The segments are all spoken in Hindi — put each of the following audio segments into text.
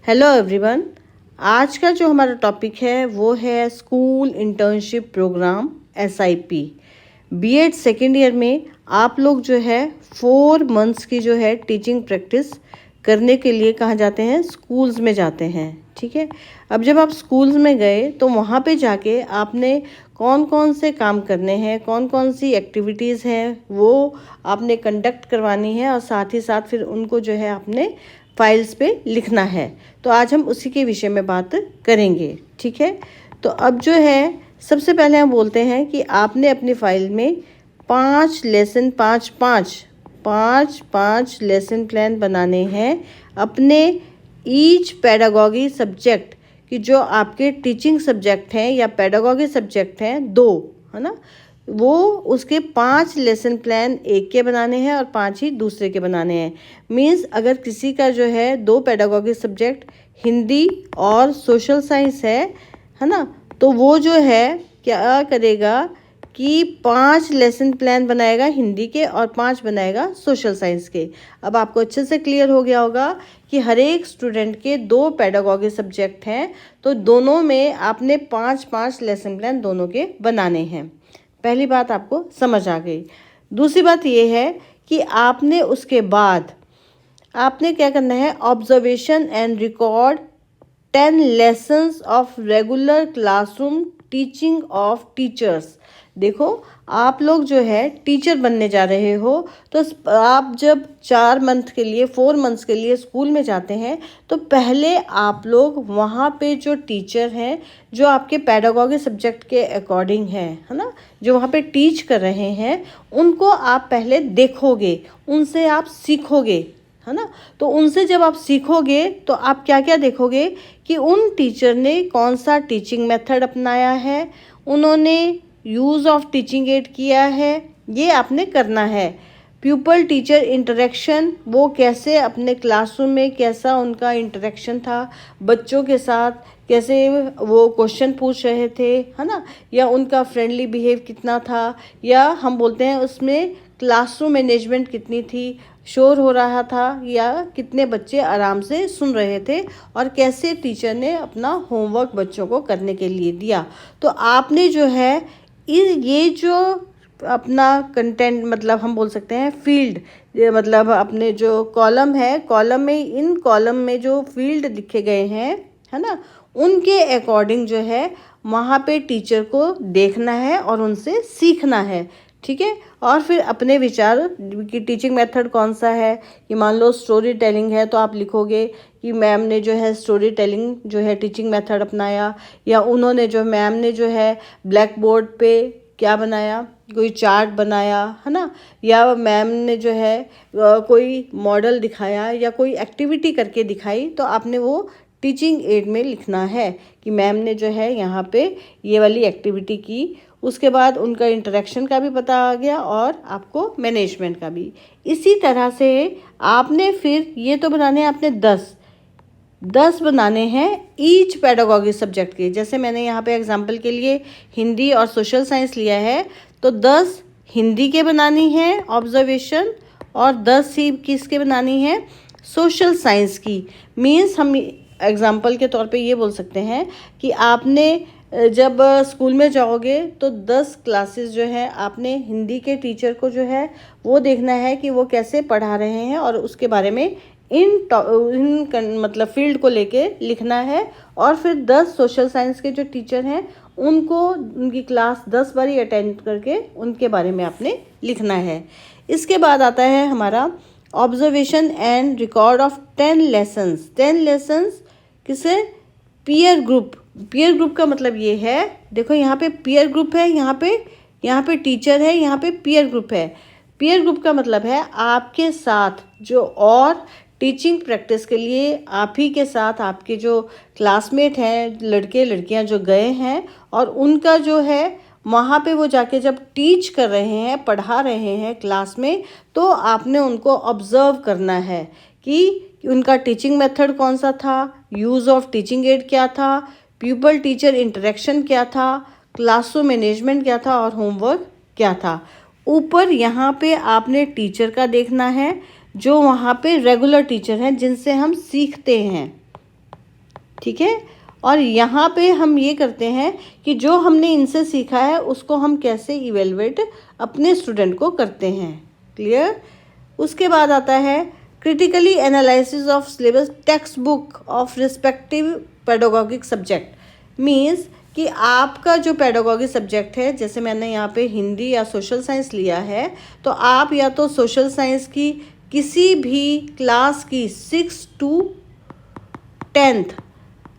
Hello everyone. आज का जो हमारा टॉपिक है वो है school internship programme SIP। B Ed second year में आप लोग जो है 4 मंथ्स की जो है टीचिंग प्रैक्टिस करने के लिए कहाँ जाते हैं? स्कूल्स में जाते हैं। ठीक है। अब जब आप स्कूल्स में गए तो वहाँ पे जाके आपने कौन कौन से काम करने हैं, कौन कौन सी एक्टिविटीज़ हैं वो आपने कंडक्ट करवानी है और साथ ही साथ फिर उनको जो है आपने फाइल्स पे लिखना है। तो आज हम उसी के विषय में बात करेंगे। ठीक है। तो अब जो है सबसे पहले हम बोलते हैं कि आपने अपनी फाइल में 5 लेसन 5 लेसन प्लान बनाने हैं अपने ईच पेडागॉजी सब्जेक्ट कि जो आपके टीचिंग सब्जेक्ट हैं या पेडागॉजी सब्जेक्ट हैं 2, है ना, वो उसके 5 लेसन प्लान एक के बनाने हैं और 5 ही दूसरे के बनाने हैं। मीन्स अगर किसी का जो है 2 पेडागॉजी सब्जेक्ट हिंदी और सोशल साइंस है ना, तो वो जो है क्या करेगा कि 5 लेसन प्लान बनाएगा हिंदी के और 5 बनाएगा सोशल साइंस के। अब आपको अच्छे से क्लियर हो गया होगा कि हर एक स्टूडेंट के 2 पेडागॉजी सब्जेक्ट हैं, तो दोनों में आपने 5 लेसन प्लान दोनों के बनाने हैं। पहली बात आपको समझ आ गई। दूसरी बात ये है कि आपने उसके बाद आपने क्या करना है? Observation and record 10 lessons of regular classroom teaching of teachers. देखो, आप लोग जो है टीचर बनने जा रहे हो, तो आप जब 4 मंथ के लिए 4 मंथ्स के लिए स्कूल में जाते हैं तो पहले आप लोग वहाँ पे जो टीचर हैं जो आपके पेडागॉजी सब्जेक्ट के अकॉर्डिंग है ना, जो वहाँ पे टीच कर रहे हैं उनको आप पहले देखोगे, उनसे आप सीखोगे, है ना। तो उनसे जब आप सीखोगे तो आप क्या क्या देखोगे कि उन टीचर ने कौन सा टीचिंग मेथड अपनाया है, उन्होंने यूज़ ऑफ टीचिंग एड किया है, ये आपने करना है। प्यूपल टीचर इंटरेक्शन, वो कैसे अपने क्लासरूम में कैसा उनका इंटरेक्शन था बच्चों के साथ, कैसे वो क्वेश्चन पूछ रहे थे, है ना, या उनका फ्रेंडली बिहेव कितना था, या हम बोलते हैं उसमें क्लासरूम मैनेजमेंट कितनी थी, शोर हो रहा था या कितने बच्चे आराम से सुन रहे थे, और कैसे टीचर ने अपना होमवर्क बच्चों को करने के लिए दिया। तो आपने जो है ये जो अपना कंटेंट, मतलब हम बोल सकते हैं फील्ड, मतलब अपने जो कॉलम है, कॉलम में इन कॉलम में जो फील्ड लिखे गए हैं, है ना, उनके अकॉर्डिंग जो है वहाँ पे टीचर को देखना है और उनसे सीखना है। ठीक है। और फिर अपने विचार कि टीचिंग मेथड कौन सा है, कि मान लो स्टोरी टेलिंग है तो आप लिखोगे कि मैम ने जो है स्टोरी टेलिंग जो है टीचिंग मेथड अपनाया, या उन्होंने जो मैम ने जो है ब्लैक बोर्ड पे क्या बनाया, कोई चार्ट बनाया, है ना, या मैम ने जो है कोई मॉडल दिखाया या कोई एक्टिविटी करके दिखाई, तो आपने वो टीचिंग एड में लिखना है कि मैम ने जो है यहाँ पे ये वाली एक्टिविटी की। उसके बाद उनका इंटरेक्शन का भी पता आ गया और आपको मैनेजमेंट का भी। इसी तरह से आपने फिर ये तो बनाने हैं आपने 10 बनाने हैं ईच पेडागॉजी सब्जेक्ट के। जैसे मैंने यहाँ पे एग्जांपल के लिए हिंदी और सोशल साइंस लिया है, तो 10 हिंदी के बनानी है ऑब्जर्वेशन, और 10 ही किसके बनानी है? सोशल साइंस की। मीन्स हम एग्जांपल के तौर पे ये बोल सकते हैं कि आपने जब स्कूल में जाओगे तो 10 क्लासेस जो है आपने हिंदी के टीचर को जो है वो देखना है कि वो कैसे पढ़ा रहे हैं, और उसके बारे में इन मतलब फील्ड को लेके लिखना है। और फिर 10 सोशल साइंस के जो टीचर हैं उनको उनकी क्लास 10 बारी अटेंड करके उनके बारे में आपने लिखना है। इसके बाद आता है हमारा observation and record of 10 lessons. 10 lessons किसे? Peer group. पीयर ग्रुप का मतलब ये है, देखो यहाँ पे पीयर ग्रुप है, यहाँ पे टीचर है, यहाँ पे पीयर ग्रुप है। पीयर ग्रुप का मतलब है आपके साथ जो और टीचिंग प्रैक्टिस के लिए आप ही के साथ आपके जो क्लासमेट हैं, लड़के लड़कियां जो गए हैं, और उनका जो है वहाँ पे वो जाके जब टीच कर रहे हैं, पढ़ा रहे हैं क्लास में, तो आपने उनको ऑब्जर्व करना है कि उनका टीचिंग मेथड कौन सा था, यूज़ ऑफ टीचिंग एड क्या था, प्यूपल टीचर इंटरेक्शन क्या था, क्लासरूम मैनेजमेंट क्या था, और होमवर्क क्या था। ऊपर यहाँ पे आपने टीचर का देखना है जो वहाँ पे रेगुलर टीचर हैं जिनसे हम सीखते हैं। ठीक है। और यहाँ पे हम ये करते हैं कि जो हमने इनसे सीखा है उसको हम कैसे इवेलुएट अपने स्टूडेंट को करते हैं। क्लियर। उसके बाद आता है critically analysis of syllabus text book of respective pedagogic subject. Means कि आपका जो पेडागोगी सब्जेक्ट है, जैसे मैंने यहाँ पे हिंदी या सोशल साइंस लिया है, तो आप या तो सोशल साइंस की किसी भी क्लास की 6 to 10th,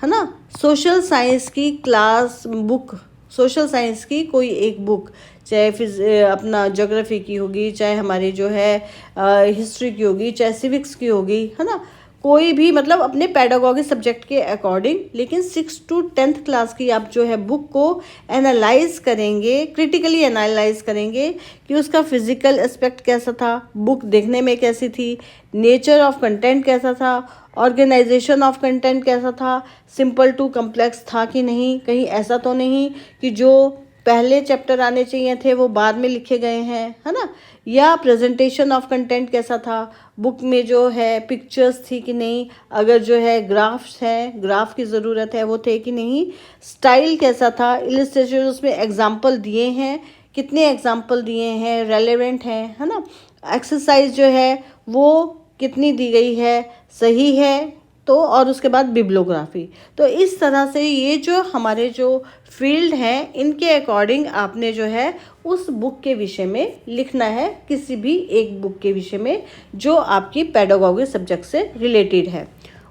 है ना, सोशल साइंस की क्लास बुक, सोशल साइंस की कोई एक बुक, चाहे अपना ज्योग्राफी की होगी, चाहे हमारी जो है हिस्ट्री की होगी, चाहे सिविक्स की होगी, है ना, कोई भी, मतलब अपने पेडागोगी सब्जेक्ट के अकॉर्डिंग, लेकिन 6 to 10th क्लास की आप जो है बुक को एनालाइज करेंगे, क्रिटिकली एनालाइज करेंगे कि उसका फिजिकल एस्पेक्ट कैसा था, बुक देखने में कैसी थी, नेचर ऑफ कंटेंट कैसा था, ऑर्गेनाइजेशन ऑफ कंटेंट कैसा था, सिंपल टू कम्प्लेक्स था कि नहीं, कहीं ऐसा तो नहीं कि जो पहले चैप्टर आने चाहिए थे वो बाद में लिखे गए हैं, है ना, या प्रेजेंटेशन ऑफ कंटेंट कैसा था, बुक में जो है पिक्चर्स थी कि नहीं, अगर जो है ग्राफ्स हैं, ग्राफ की ज़रूरत है वो थे कि नहीं, स्टाइल कैसा था, इलस्ट्रेशन उसमें एग्जाम्पल दिए हैं, कितने एग्जाम्पल दिए हैं, रेलेवेंट हैं, है ना, एक्सरसाइज जो है वो कितनी दी गई है, सही है, तो और उसके बाद बिब्लियोग्राफी। तो इस तरह से ये जो हमारे जो फील्ड हैं इनके अकॉर्डिंग आपने जो है उस बुक के विषय में लिखना है, किसी भी एक बुक के विषय में जो आपकी पेडागोगी सब्जेक्ट से रिलेटेड है।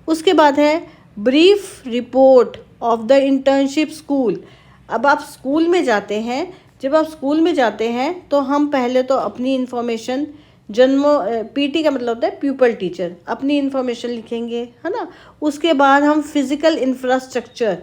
उसके बाद है brief report of the internship school. अब आप स्कूल में जाते हैं, जब आप स्कूल में जाते हैं तो हम पहले तो अपनी इन्फॉर्मेशन, पीटी का मतलब होता है प्यूपल टीचर, अपनी इन्फॉर्मेशन लिखेंगे, है ना। उसके बाद हम फिज़िकल इंफ्रास्ट्रक्चर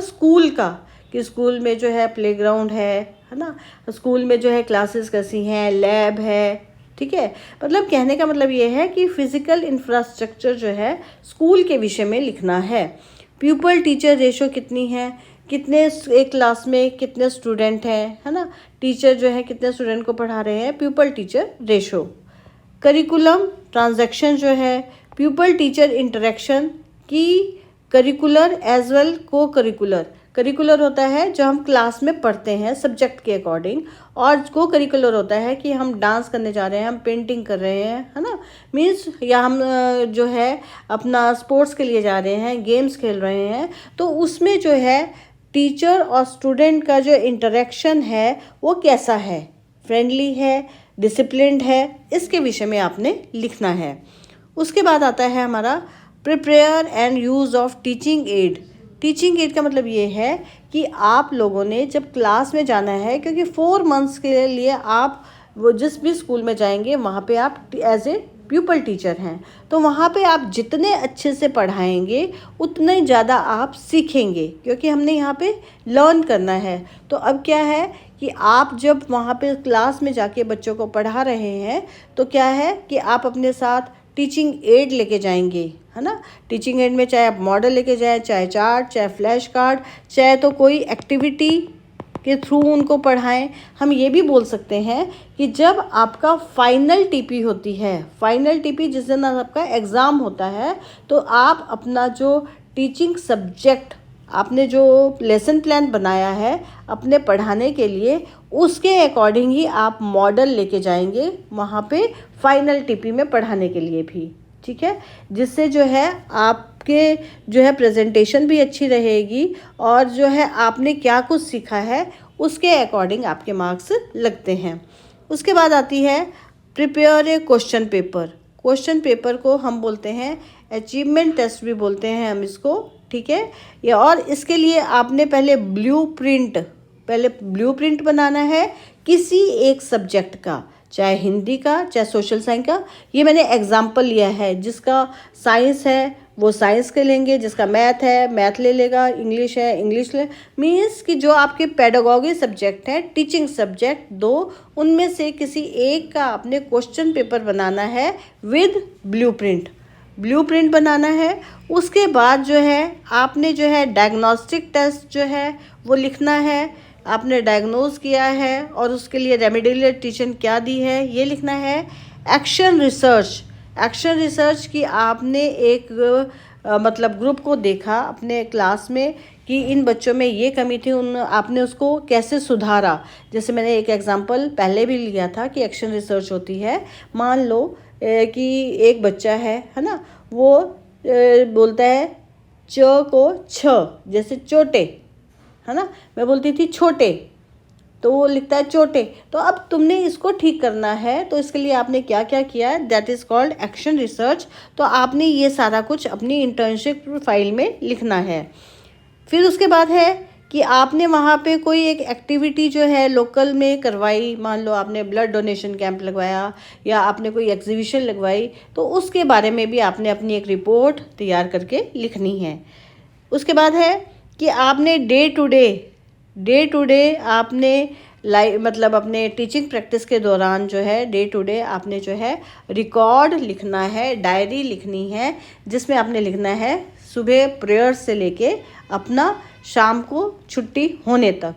स्कूल का, कि स्कूल में जो है प्लेग्राउंड है ना, स्कूल में जो है क्लासेस कैसी हैं, लैब है, ठीक है। मतलब कहने का मतलब ये है कि फिज़िकल इंफ्रास्ट्रक्चर जो है स्कूल के विषय में लिखना है। प्यूपल टीचर रेशो कितनी है, कितने एक क्लास में कितने स्टूडेंट हैं, है ना, टीचर जो है कितने स्टूडेंट को पढ़ा रहे हैं, pupil teacher ratio. Curriculum transaction जो है, प्यूपल टीचर इंटरेक्शन की, करिकुलर एज वेल को करिकुलर होता है जो हम क्लास में पढ़ते हैं सब्जेक्ट के अकॉर्डिंग, और को करिकुलर होता है कि हम डांस करने जा रहे हैं, हम पेंटिंग कर रहे हैं, है ना, मीन्स या हम जो है अपना स्पोर्ट्स के लिए जा रहे हैं, गेम्स खेल रहे हैं, तो उसमें जो है टीचर और स्टूडेंट का जो इंटरेक्शन है वो कैसा है, फ्रेंडली है, डिसिप्लिन्ड है, इसके विषय में आपने लिखना है। उसके बाद आता है हमारा prepare and use of teaching add. Teaching add का मतलब ये है कि आप लोगों ने जब क्लास में जाना है, क्योंकि 4 months के लिए आप वो जिस भी स्कूल में जाएंगे वहाँ पे आप एज ए प्यूपल टीचर हैं, तो वहाँ पे आप जितने अच्छे से पढ़ाएंगे उतने ज़्यादा आप सीखेंगे, क्योंकि हमने यहाँ पे लर्न करना है। तो अब क्या है कि आप जब वहाँ पे क्लास में जाके बच्चों को पढ़ा रहे हैं तो क्या है कि आप अपने साथ टीचिंग एड लेके जाएंगे, है ना। टीचिंग एड में चाहे आप मॉडल लेके जाएं, चाहे चार्ट, चाहे फ्लैश कार्ड, चाहे तो कोई एक्टिविटी के थ्रू उनको पढ़ाएं। हम ये भी बोल सकते हैं कि जब आपका फाइनल टीपी होती है, फाइनल टीपी जिस दिन आपका एग्ज़ाम होता है, तो आप अपना जो टीचिंग सब्जेक्ट, आपने जो लेसन प्लान बनाया है अपने पढ़ाने के लिए, उसके अकॉर्डिंग ही आप मॉडल लेके जाएंगे वहाँ पे फाइनल टीपी में पढ़ाने के लिए भी, ठीक है, जिससे जो है आपके जो है प्रेजेंटेशन भी अच्छी रहेगी और जो है आपने क्या कुछ सीखा है उसके अकॉर्डिंग आपके मार्क्स लगते हैं। उसके बाद आती है prepare a question paper. Question paper को हम बोलते हैं अचीवमेंट टेस्ट भी बोलते हैं हम इसको, ठीक है। या और इसके लिए आपने पहले ब्लूप्रिंट बनाना है किसी एक सब्जेक्ट का, चाहे हिंदी का, चाहे सोशल साइंस का। ये मैंने एग्जाम्पल लिया है, जिसका साइंस है वो साइंस के लेंगे, जिसका मैथ है मैथ ले लेगा, इंग्लिश है इंग्लिश ले, मीन्स कि जो आपके पेडागोगी सब्जेक्ट हैं, टीचिंग सब्जेक्ट 2, उनमें से किसी एक का आपने क्वेश्चन पेपर बनाना है विद ब्लूप्रिंट बनाना है। उसके बाद जो है आपने जो है डायग्नोस्टिक टेस्ट जो है वो लिखना है, आपने डायग्नोज किया है और उसके लिए रेमेडियल टीचिंग क्या दी है ये लिखना है। एक्शन रिसर्च, एक्शन रिसर्च की आपने एक मतलब ग्रुप को देखा अपने क्लास में कि इन बच्चों में ये कमी थी, उन आपने उसको कैसे सुधारा। जैसे मैंने एक एग्जांपल पहले भी लिया था कि एक्शन रिसर्च होती है, मान लो कि एक बच्चा है ना, वो बोलता है च को छ, जैसे चोटे, है ना, मैं बोलती थी छोटे, तो वो लिखता है चोटे। तो अब तुमने इसको ठीक करना है, तो इसके लिए आपने क्या क्या किया है, that is called action research. तो आपने ये सारा कुछ अपनी इंटर्नशिप फाइल में लिखना है। फिर उसके बाद है कि आपने वहाँ पे कोई एक एक्टिविटी जो है लोकल में करवाई, मान लो आपने ब्लड डोनेशन कैंप लगवाया या आपने कोई एग्जीबिशन लगवाई, तो उसके बारे में भी आपने अपनी एक रिपोर्ट तैयार करके लिखनी है। उसके बाद है कि आपने डे टू डे आपने मतलब अपने टीचिंग प्रैक्टिस के दौरान जो है डे टू डे आपने जो है रिकॉर्ड लिखना है, डायरी लिखनी है, जिसमें आपने लिखना है सुबह प्रेयर से लेके अपना शाम को छुट्टी होने तक।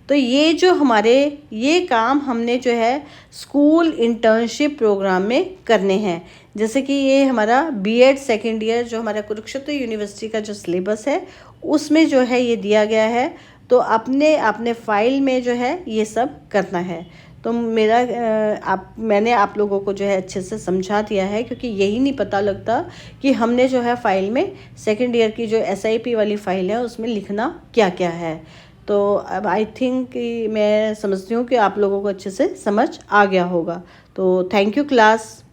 तो ये जो हमारे ये काम हमने जो है स्कूल इंटर्नशिप प्रोग्राम में करने हैं। जैसे कि ये हमारा बीएड सेकेंड ईयर जो हमारा कुरुक्षेत्र यूनिवर्सिटी का जो सिलेबस है उसमें जो है ये दिया गया है। तो अपने फाइल में जो है ये सब करना है। तो मैंने आप लोगों को जो है अच्छे से समझा दिया है, क्योंकि यही नहीं पता लगता कि हमने जो है फाइल में सेकेंड ईयर की जो SIP वाली फाइल है उसमें लिखना क्या क्या है। तो अब आई थिंक कि मैं समझती हूँ कि आप लोगों को अच्छे से समझ आ गया होगा। तो थैंक यू क्लास।